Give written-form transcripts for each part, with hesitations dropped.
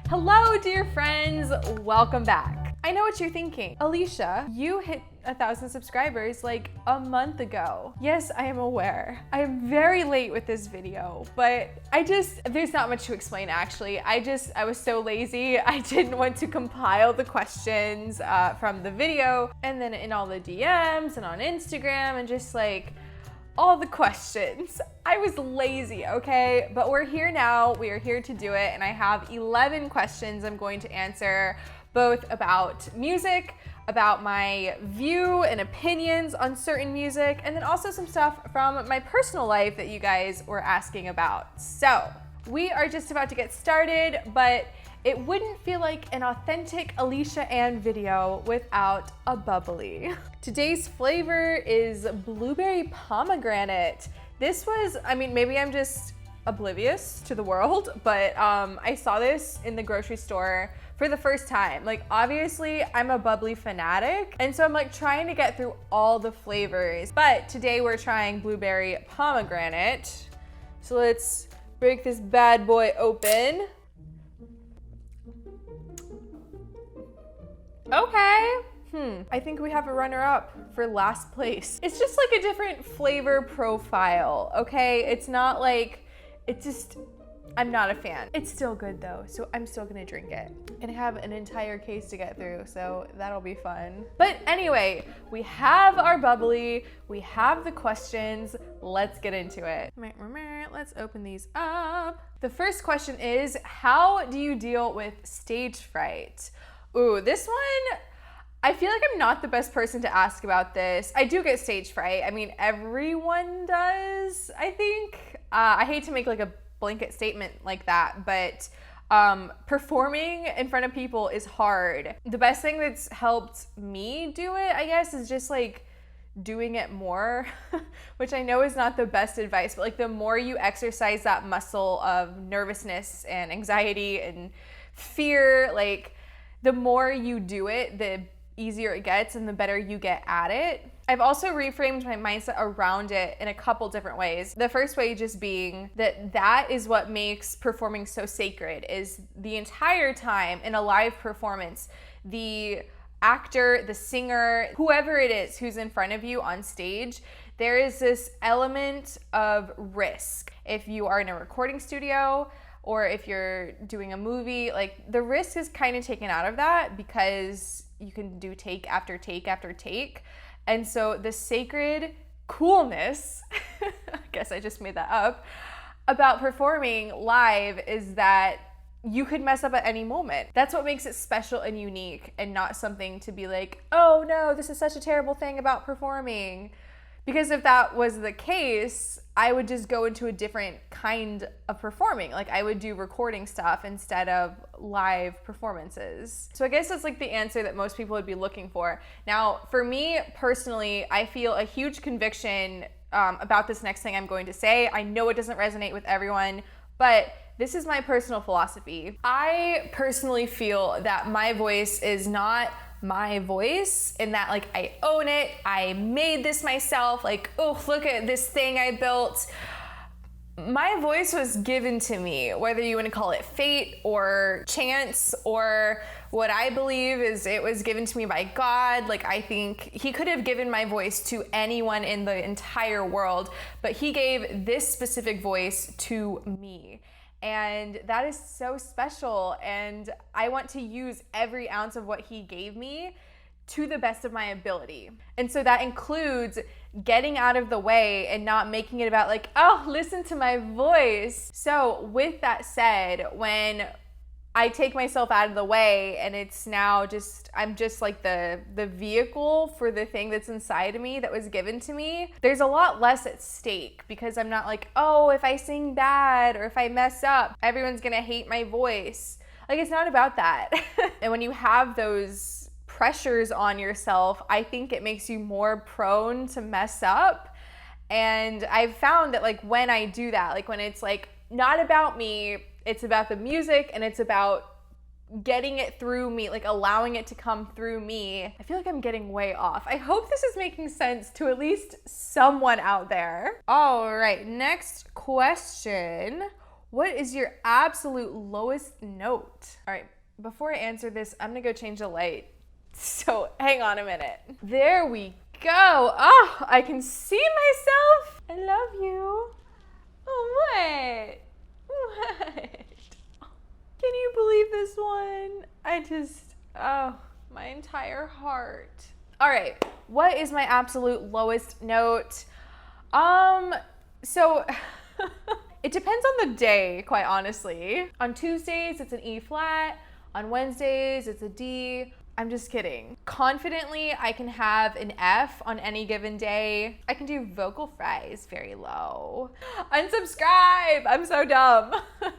Hello, dear friends, welcome back. I know what you're thinking. Alicia, you hit 1,000 subscribers like a month ago. Yes, I am aware. I am very late with this video, but there's not much to explain actually. I was so lazy. I didn't want to compile the questions from the video and then in all the DMs and on Instagram and just like all the questions. I was lazy, okay? But we're here now, we are here to do it, and I have 11 questions I'm going to answer, both about music, about my view and opinions on certain music, and then also some stuff from my personal life that you guys were asking about. So, we are just about to get started, but it wouldn't feel like an authentic Alicia Ann video without a bubbly. Today's flavor is blueberry pomegranate. This was, I mean, maybe I'm just oblivious to the world, but I saw this in the grocery store for the first time. Like, obviously I'm a bubbly fanatic, and so I'm like trying to get through all the flavors. But today we're trying blueberry pomegranate. So let's break this bad boy open. Okay. I think we have a runner-up for last place. It's just like a different flavor profile, okay? It's not like, I'm not a fan. It's still good though, so I'm still gonna drink it. And I have an entire case to get through, so that'll be fun. But anyway, we have our bubbly, we have the questions, let's get into it. Let's open these up. The first question is, how do you deal with stage fright? Ooh, this one, I feel like I'm not the best person to ask about this. I do get stage fright. I mean, everyone does, I think. I hate to make like a blanket statement like that, but performing in front of people is hard. The best thing that's helped me do it, I guess, is just like doing it more, which I know is not the best advice, but like the more you exercise that muscle of nervousness and anxiety and fear, like the more you do it, the easier it gets and the better you get at it. I've also reframed my mindset around it in a couple different ways. The first way just being that is what makes performing so sacred, is the entire time in a live performance, the actor, the singer, whoever it is who's in front of you on stage, there is this element of risk. If you are in a recording studio, or if you're doing a movie, like the risk is kind of taken out of that because you can do take after take after take. And so the sacred coolness, I guess I just made that up, about performing live is that you could mess up at any moment. That's what makes it special and unique, and not something to be like, oh no, this is such a terrible thing about performing. Because if that was the case, I would just go into a different kind of performing. Like I would do recording stuff instead of live performances. So I guess that's like the answer that most people would be looking for. Now, for me personally, I feel a huge conviction about this next thing I'm going to say. I know it doesn't resonate with everyone, but this is my personal philosophy. I personally feel that my voice is not my voice, in that like I own it, I made this myself, like, oh, look at this thing I built. My voice was given to me, whether you want to call it fate or chance, or what I believe is it was given to me by God. Like, I think he could have given my voice to anyone in the entire world, but he gave this specific voice to me. And that is so special, and I want to use every ounce of what he gave me to the best of my ability. And so that includes getting out of the way and not making it about like, oh, listen to my voice. So with that said, when I take myself out of the way and it's now just, I'm just like the vehicle for the thing that's inside of me that was given to me, there's a lot less at stake, because I'm not like, oh, if I sing bad or if I mess up, everyone's gonna hate my voice. Like, it's not about that. And when you have those pressures on yourself, I think it makes you more prone to mess up. And I've found that like when I do that, like when it's like not about me, it's about the music and it's about getting it through me, like allowing it to come through me. I feel like I'm getting way off. I hope this is making sense to at least someone out there. All right, next question. What is your absolute lowest note? All right, before I answer this, I'm gonna go change the light. So hang on a minute. There we go. Oh, I can see myself. I love you. Oh, what? What? Can you believe this one? Oh, my entire heart. All right, what is my absolute lowest note? So it depends on the day, quite honestly. On Tuesdays, it's an E flat. On Wednesdays, it's a D. I'm just kidding. Confidently, I can have an F on any given day. I can do vocal fries very low. Unsubscribe, I'm so dumb.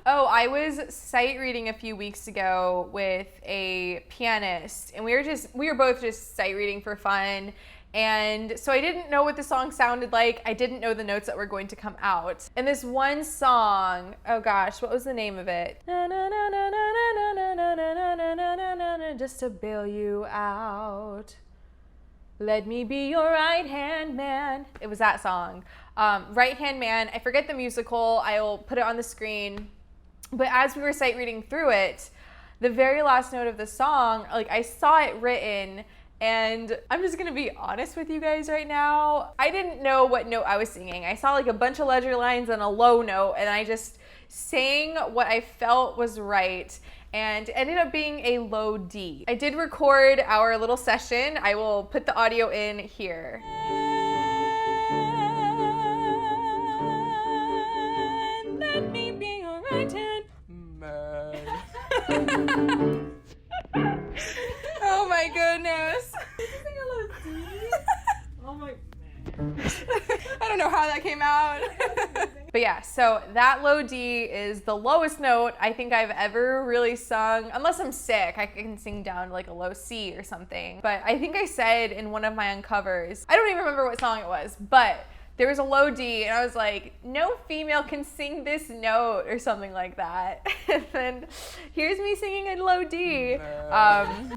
Oh, I was sight reading a few weeks ago with a pianist, and we were both just sight reading for fun. And so I didn't know what the song sounded like. I didn't know the notes that were going to come out. And this one song, oh gosh, what was the name of it? Just to bail you out. Let me be your right-hand man. It was that song. Right-hand man, I forget the musical. I will put it on the screen. But as we were sight reading through it, the very last note of the song, like I saw it written. And I'm just gonna be honest with you guys right now. I didn't know what note I was singing. I saw like a bunch of ledger lines and a low note, and I just sang what I felt was right, and ended up being a low D. I did record our little session. I will put the audio in here. Let me be your right hand man. Oh my goodness. Oh my. I don't know how that came out. But yeah, so that low D is the lowest note I think I've ever really sung. Unless I'm sick, I can sing down to like a low C or something. But I think I said in one of my uncovers, I don't even remember what song it was, but there was a low D, and I was like, no female can sing this note or something like that. And then here's me singing a low D.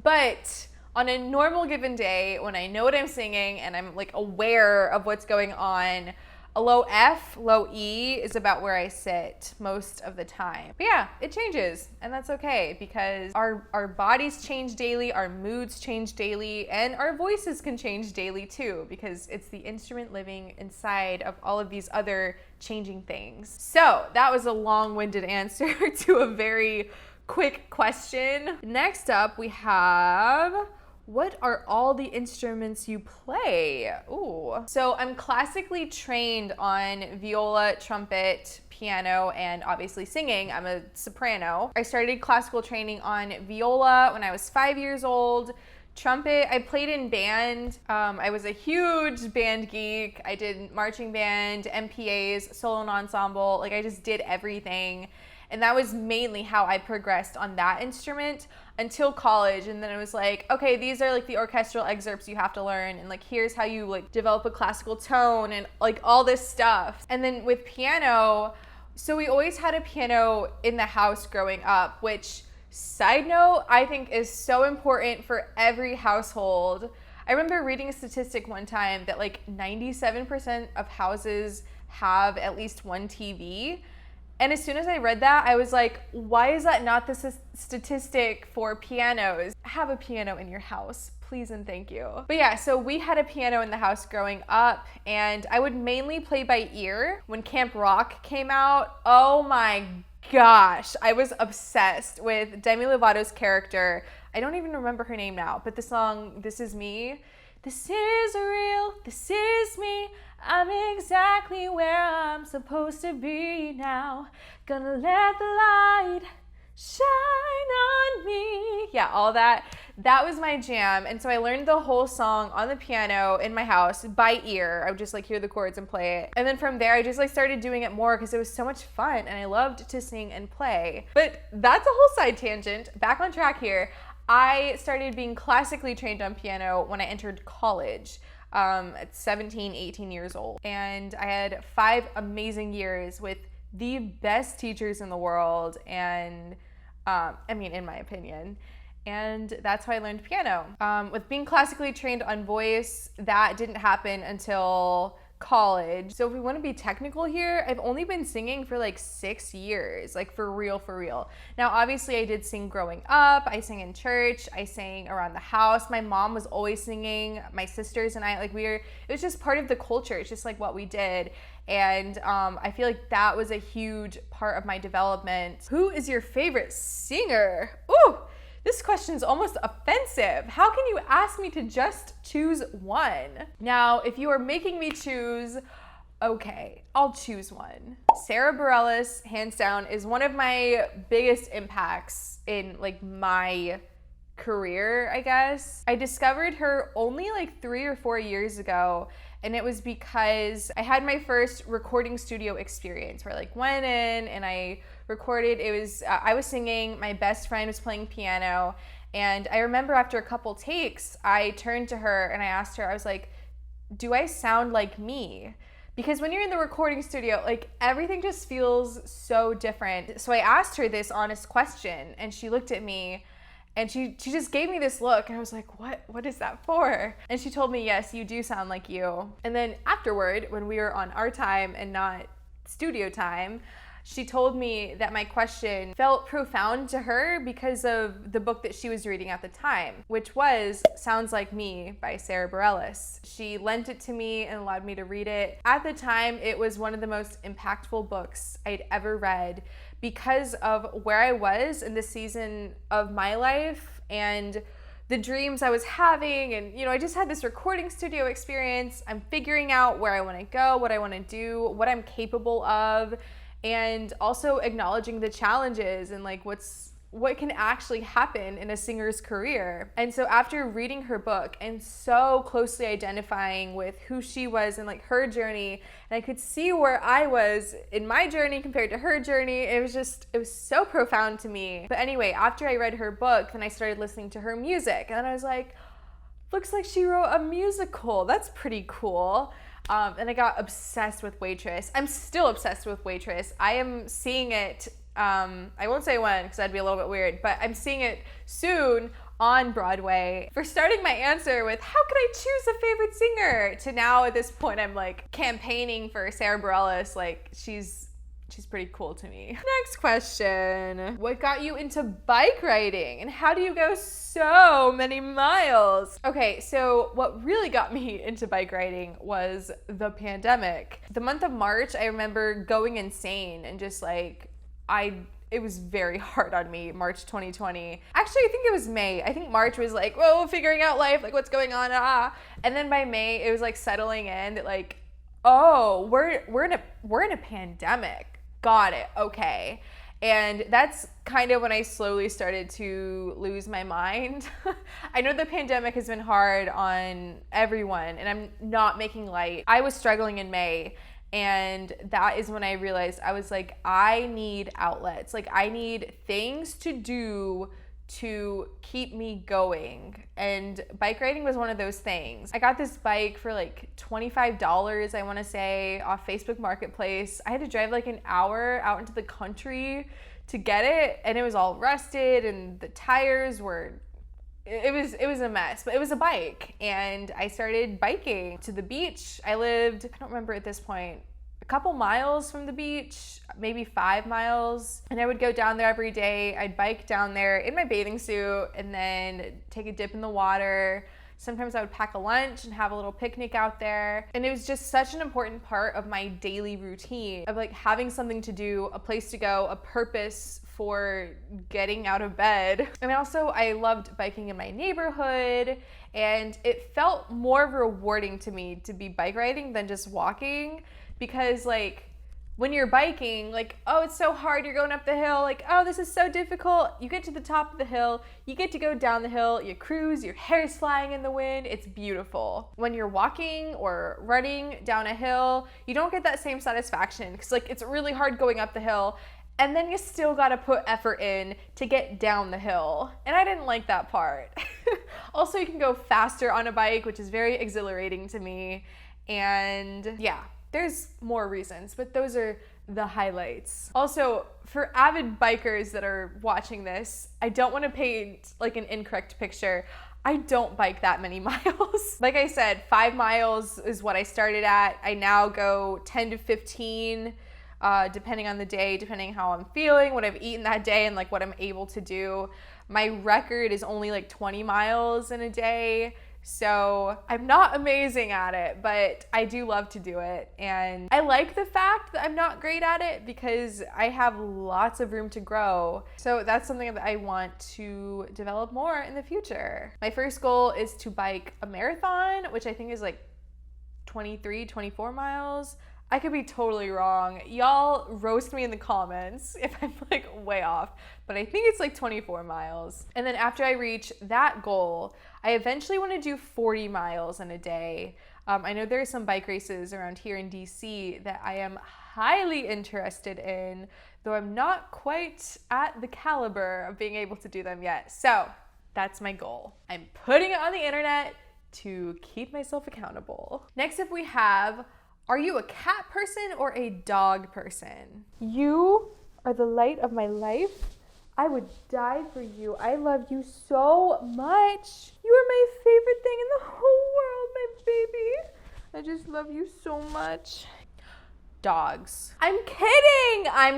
But on a normal given day, when I know what I'm singing and I'm like aware of what's going on, a low F, low E is about where I sit most of the time. But yeah, it changes, and that's okay, because our bodies change daily, our moods change daily, and our voices can change daily too, because it's the instrument living inside of all of these other changing things. So that was a long-winded answer to a very quick question. Next up, we have, what are all the instruments you play? Ooh. So I'm classically trained on viola, trumpet, piano, and obviously singing. I'm a soprano. I started classical training on viola when I was 5 years old. Trumpet, I played in band. I was a huge band geek. I did marching band, MPAs, solo and ensemble. Like I just did everything. And that was mainly how I progressed on that instrument until college. And then it was like, okay, these are like the orchestral excerpts you have to learn. And like, here's how you like develop a classical tone and like all this stuff. And then with piano, so we always had a piano in the house growing up, which, side note, I think is so important for every household. I remember reading a statistic one time that like 97% of houses have at least one TV. And as soon as I read that, I was like, why is that not the statistic for pianos? Have a piano in your house, please and thank you. But yeah, so we had a piano in the house growing up, and I would mainly play by ear. When Camp Rock came out, oh my gosh, I was obsessed with Demi Lovato's character. I don't even remember her name now, but the song, This Is Me. This is real, this is me. I'm exactly where I'm supposed to be now. Gonna let the light shine on me. Yeah, all that. That was my jam. And so I learned the whole song on the piano in my house by ear. I would just like hear the chords and play it. And then from there, I just like started doing it more because it was so much fun and I loved to sing and play. But that's a whole side tangent. Back on track here. I started being classically trained on piano when I entered college at 17, 18 years old. And I had 5 amazing years with the best teachers in the world, and I mean, in my opinion. And that's how I learned piano. With being classically trained on voice, that didn't happen until college. So if we want to be technical here, I've only been singing for like 6 years, like for real, for real. Now, obviously I did sing growing up. I sang in church. I sang around the house. My mom was always singing. My sisters and I, like it was just part of the culture. It's just like what we did. And I feel like that was a huge part of my development. Who is your favorite singer? Ooh, this question's almost offensive. How can you ask me to just choose one? Now, if you are making me choose, okay, I'll choose one. Sara Bareilles, hands down, is one of my biggest impacts in like my career, I guess. I discovered her only like 3 or 4 years ago, and it was because I had my first recording studio experience where I like went in and I recorded. It was I was singing, my best friend was playing piano, and I remember after a couple takes, I turned to her and I asked her, I was like, do I sound like me? Because when you're in the recording studio, like everything just feels so different. So I asked her this honest question, and she looked at me and she just gave me this look, and I was like, what is that for? And she told me, yes, you do sound like you. And then afterward, when we were on our time and not studio time, she told me that my question felt profound to her because of the book that she was reading at the time, which was Sounds Like Me by Sara Bareilles. She lent it to me and allowed me to read it. At the time, it was one of the most impactful books I'd ever read because of where I was in the season of my life and the dreams I was having. And, I just had this recording studio experience. I'm figuring out where I want to go, what I want to do, what I'm capable of, and also acknowledging the challenges and like what can actually happen in a singer's career. And so after reading her book and so closely identifying with who she was and like her journey, and I could see where I was in my journey compared to her journey, it was so profound to me. But anyway, after I read her book, then I started listening to her music, and then I was like, looks like she wrote a musical. That's pretty cool. And I got obsessed with Waitress. I'm still obsessed with Waitress. I am seeing it, I won't say when because that'd be a little bit weird, but I'm seeing it soon on Broadway. For starting my answer with how could I choose a favorite singer, to now at this point I'm like campaigning for Sara Bareilles. Like she's pretty cool to me. Next question. What got you into bike riding and how do you go so many miles? Okay, so what really got me into bike riding was the pandemic. The month of March, I remember going insane and just like, it was very hard on me, March 2020. Actually, I think it was May. I think March was like, whoa, figuring out life, like what's going on, And then by May, it was like settling in that like, oh, we're in a pandemic. Got it, okay. And that's kind of when I slowly started to lose my mind. I know the pandemic has been hard on everyone, and I'm not making light. I was struggling in May, and that is when I realized I was like, I need outlets. Like I need things to do to keep me going. And bike riding was one of those things. I got this bike for like $25, I want to say, off Facebook Marketplace. I had to drive like an hour out into the country to get it, and it was all rusted, and the tires were, it was a mess, but it was a bike. And I started biking to the beach. I lived, I don't remember at this point, a couple miles from the beach, maybe 5 miles. And I would go down there every day. I'd bike down there in my bathing suit and then take a dip in the water. Sometimes I would pack a lunch and have a little picnic out there. And it was just such an important part of my daily routine of like having something to do, a place to go, a purpose for getting out of bed. And also I loved biking in my neighborhood, and it felt more rewarding to me to be bike riding than just walking. Because like when you're biking, like, oh, it's so hard, you're going up the hill, like, oh, this is so difficult. You get to the top of the hill, you get to go down the hill, you cruise, your hair's flying in the wind, it's beautiful. When you're walking or running down a hill, you don't get that same satisfaction because like it's really hard going up the hill, and then you still gotta put effort in to get down the hill. And I didn't like that part. Also, you can go faster on a bike, which is very exhilarating to me. And yeah, there's more reasons, but those are the highlights. Also, for avid bikers that are watching this, I don't want to paint like an incorrect picture. I don't bike that many miles. Like I said, 5 miles is what I started at. I now go 10 to 15, depending on the day, depending how I'm feeling, what I've eaten that day, and like what I'm able to do. My record is only like 20 miles in a day. So I'm not amazing at it, but I do love to do it. And I like the fact that I'm not great at it because I have lots of room to grow. So that's something that I want to develop more in the future. My first goal is to bike a marathon, which I think is like 23, 24 miles. I could be totally wrong. Y'all roast me in the comments if I'm like way off, but I think it's like 24 miles. And then after I reach that goal, I eventually want to do 40 miles in a day. I know there are some bike races around here in DC that I am highly interested in, though I'm not quite at the caliber of being able to do them yet. So that's my goal. I'm putting it on the internet to keep myself accountable. Next up we have, are you a cat person or a dog person? You are the light of my life. I would die for you. I love you so much. You are my favorite thing in the whole world, my baby. I just love you so much. Dogs. I'm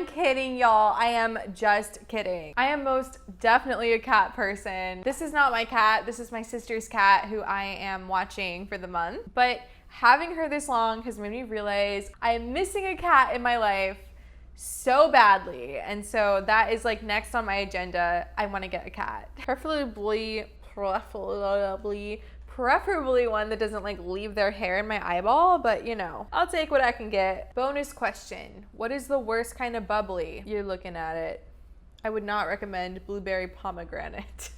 kidding, y'all. I am just kidding. I am most definitely a cat person. This is not my cat. This is my sister's cat who I am watching for the month. But having her this long has made me realize I am missing a cat in my life so badly. And so that is like next on my agenda. I want to get a cat. Preferably one that doesn't like leave their hair in my eyeball, but you know, I'll take what I can get. Bonus question. What is the worst kind of bubbly? You're looking at it. I would not recommend blueberry pomegranate.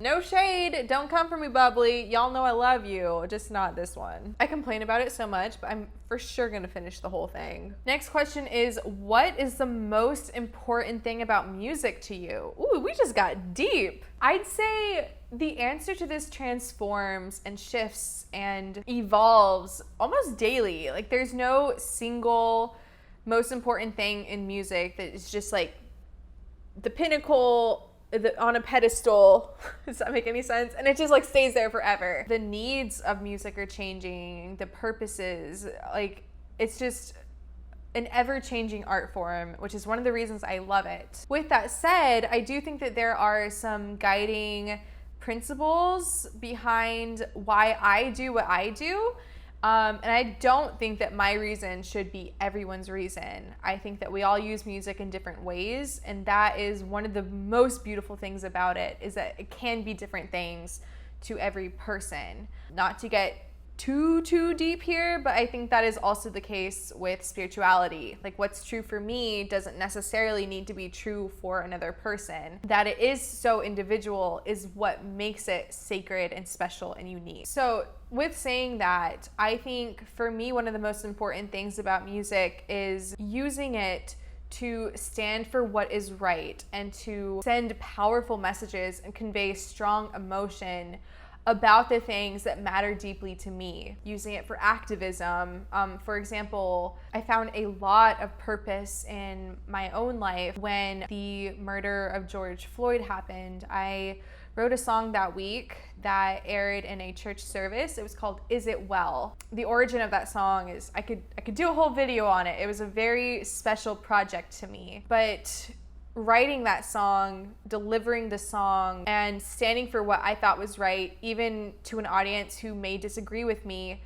No shade, don't come for me, Bubly. Y'all know I love you, just not this one. I complain about it so much, but I'm for sure gonna finish the whole thing. Next question is, what is the most important thing about music to you? Ooh, we just got deep. I'd say the answer to this transforms and shifts and evolves almost daily. Like there's no single most important thing in music that is just like the pinnacle on a pedestal. Does that make any sense? And it just like stays there forever. The needs of music are changing, the purposes, like it's just an ever-changing art form, which is one of the reasons I love it. With that said, I do think that there are some guiding principles behind why I do what I do. And I don't think that my reason should be everyone's reason. I think that we all use music in different ways, and that is one of the most beautiful things about it, is that it can be different things to every person. Not to get too deep here, but I think that is also the case with spirituality. Like what's true for me doesn't necessarily need to be true for another person. That it is so individual is what makes it sacred and special and unique. So with saying that, I think for me, one of the most important things about music is using it to stand for what is right and to send powerful messages and convey strong emotion about the things that matter deeply to me, using it for activism. For example, I found a lot of purpose in my own life when the murder of George Floyd happened. I wrote a song that week that aired in a church service. It was called Is It Well? The origin of that song is, I could do a whole video on it. It was a very special project to me. But writing that song, delivering the song, and standing for what I thought was right, even to an audience who may disagree with me,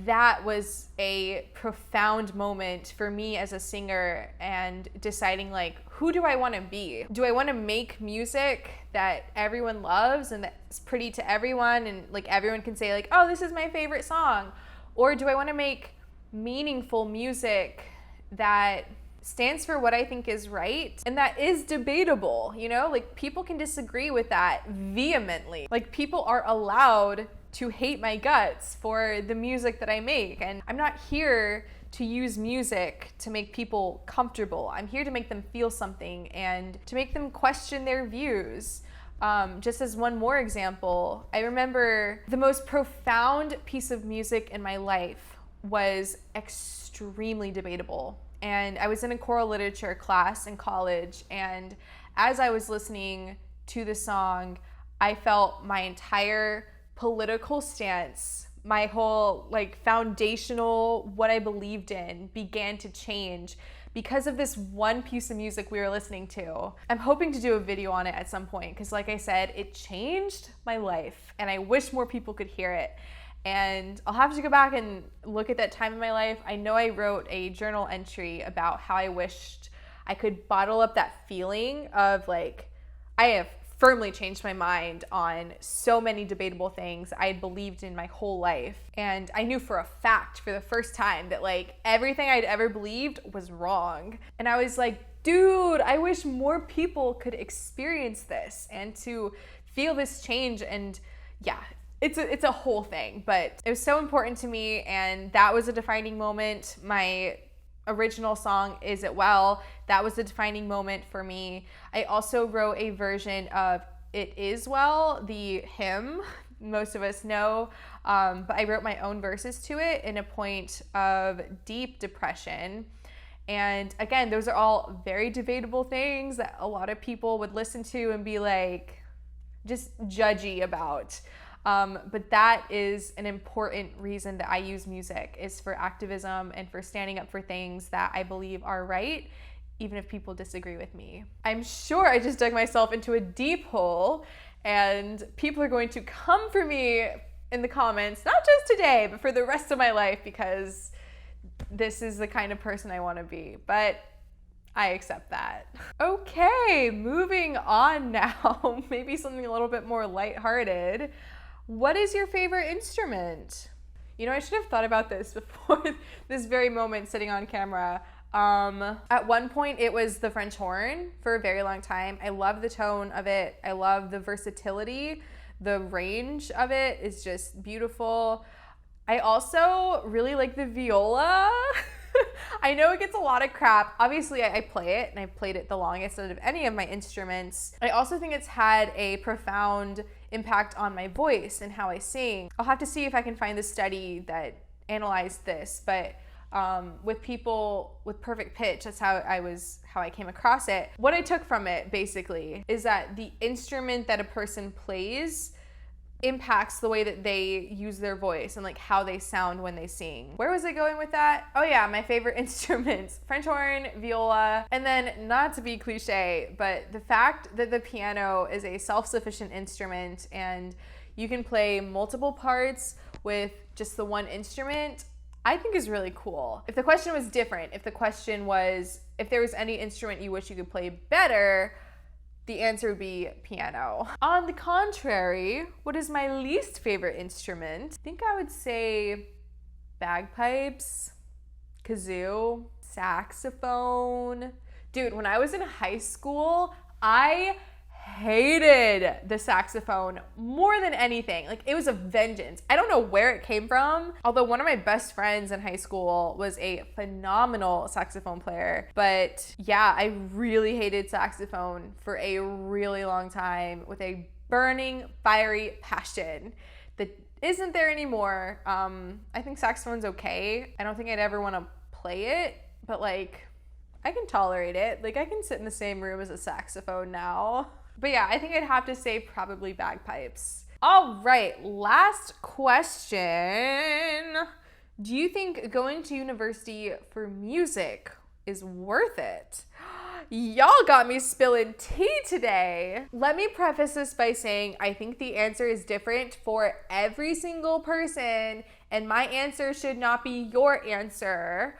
that was a profound moment for me as a singer, and deciding like, who do I want to be? Do I want to make music that everyone loves and that's pretty to everyone and like everyone can say like, oh, this is my favorite song? Or do I want to make meaningful music that stands for what I think is right and that is debatable, you know? Like people can disagree with that vehemently. Like people are allowed to hate my guts for the music that I make, and I'm not here to use music to make people comfortable. I'm here to make them feel something and to make them question their views. Just as one more example, I remember the most profound piece of music in my life was extremely debatable. and I was in a choral literature class in college, and as I was listening to the song, I felt my entire political stance, my whole like foundational, what I believed in began to change because of this one piece of music we were listening to. I'm hoping to do a video on it at some point because like I said, it changed my life and I wish more people could hear it. And I'll have to go back and look at that time in my life. I know I wrote a journal entry about how I wished I could bottle up that feeling of like, I have firmly changed my mind on so many debatable things I had believed in my whole life. And I knew for a fact for the first time that like everything I'd ever believed was wrong. And I was like, dude, I wish more people could experience this and to feel this change. And yeah, it's a whole thing, but it was so important to me, and that was a defining moment. My original song, Is It Well, that was a defining moment for me. I also wrote a version of It Is Well, the hymn most of us know, but I wrote my own verses to it in a point of deep depression. And again, those are all very debatable things that a lot of people would listen to and be like, just judgy about. But that is an important reason that I use music, is for activism and for standing up for things that I believe are right, even if people disagree with me. I'm sure I just dug myself into a deep hole, and people are going to come for me in the comments, not just today, but for the rest of my life, because this is the kind of person I want to be. But I accept that. Okay, moving on now. Maybe something a little bit more lighthearted. What is your favorite instrument? You know, I should have thought about this before this very moment sitting on camera. At one point it was the French horn for a very long time. I love the tone of it. I love the versatility. The range of it is just beautiful. I also really like the viola. I know it gets a lot of crap. Obviously, I play it, and I've played it the longest out of any of my instruments. I also think it's had a profound impact on my voice and how I sing. I'll have to see if I can find the study that analyzed this, but with people with perfect pitch, that's how I came across it. What I took from it, basically, is that the instrument that a person plays impacts the way that they use their voice and like how they sound when they sing. Where was I going with that? Oh yeah, my favorite instruments: French horn, viola, and then, not to be cliche, but the fact that the piano is a self-sufficient instrument and you can play multiple parts with just the one instrument, I think is really cool. If the question was different, if the question was if there was any instrument you wish you could play better, the answer would be piano. On the contrary, what is my least favorite instrument? I think I would say bagpipes, kazoo, saxophone. Dude, when I was in high school, I hated the saxophone more than anything. Like, it was a vengeance. I don't know where it came from, although one of my best friends in high school was a phenomenal saxophone player. But yeah, I really hated saxophone for a really long time with a burning, fiery passion that isn't there anymore. I think saxophone's okay. I don't think I'd ever want to play it, but like, I can tolerate it. Like, I can sit in the same room as a saxophone now. But yeah, I think I'd have to say probably bagpipes. All right, last question. Do you think going to university for music is worth it? Y'all got me spilling tea today. Let me preface this by saying I think the answer is different for every single person, and my answer should not be your answer.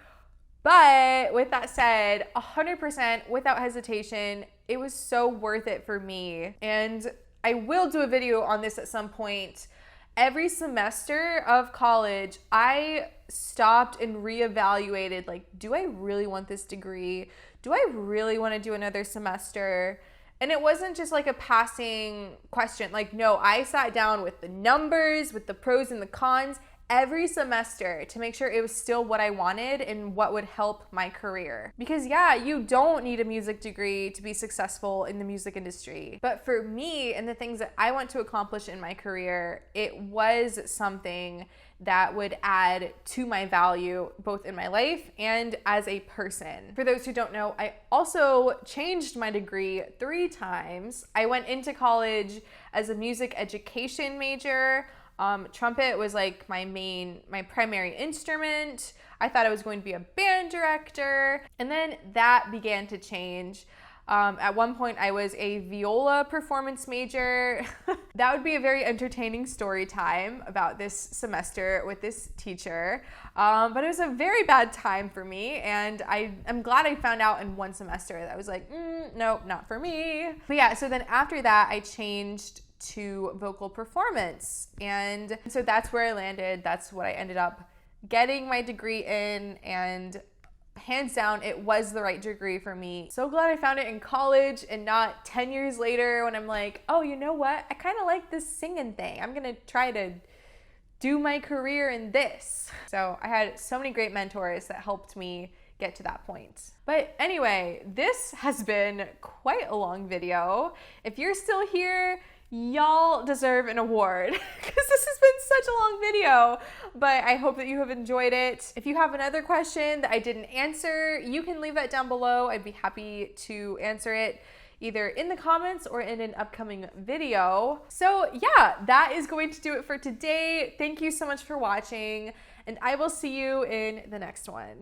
But with that said, 100% without hesitation, it was so worth it for me. And I will do a video on this at some point. Every semester of college, I stopped and reevaluated, like, do I really want this degree? Do I really want to do another semester? And it wasn't just like a passing question. Like, no, I sat down with the numbers, with the pros and the cons, every semester to make sure it was still what I wanted and what would help my career. Because yeah, you don't need a music degree to be successful in the music industry. But for me and the things that I want to accomplish in my career, it was something that would add to my value both in my life and as a person. For those who don't know, I also changed my degree 3 times. I went into college as a music education major. Trumpet was like my primary instrument. I thought I was going to be a band director, and then that began to change. At one point I was a viola performance major. That would be a very entertaining story time about this semester with this teacher. But it was a very bad time for me, and I'm glad I found out in one semester that I was like, no, not for me. But yeah, so then after that I changed to vocal performance, and so that's where I landed. That's what I ended up getting my degree in, and hands down, it was the right degree for me. So glad I found it in college and not 10 years later when I'm like, oh, you know what? I kind of like this singing thing. I'm gonna try to do my career in this. So I had so many great mentors that helped me get to that point. But anyway, this has been quite a long video. If you're still here, y'all deserve an award because this has been such a long video, but I hope that you have enjoyed it. If you have another question that I didn't answer, you can leave that down below. I'd be happy to answer it either in the comments or in an upcoming video. So yeah, that is going to do it for today. Thank you so much for watching, and I will see you in the next one.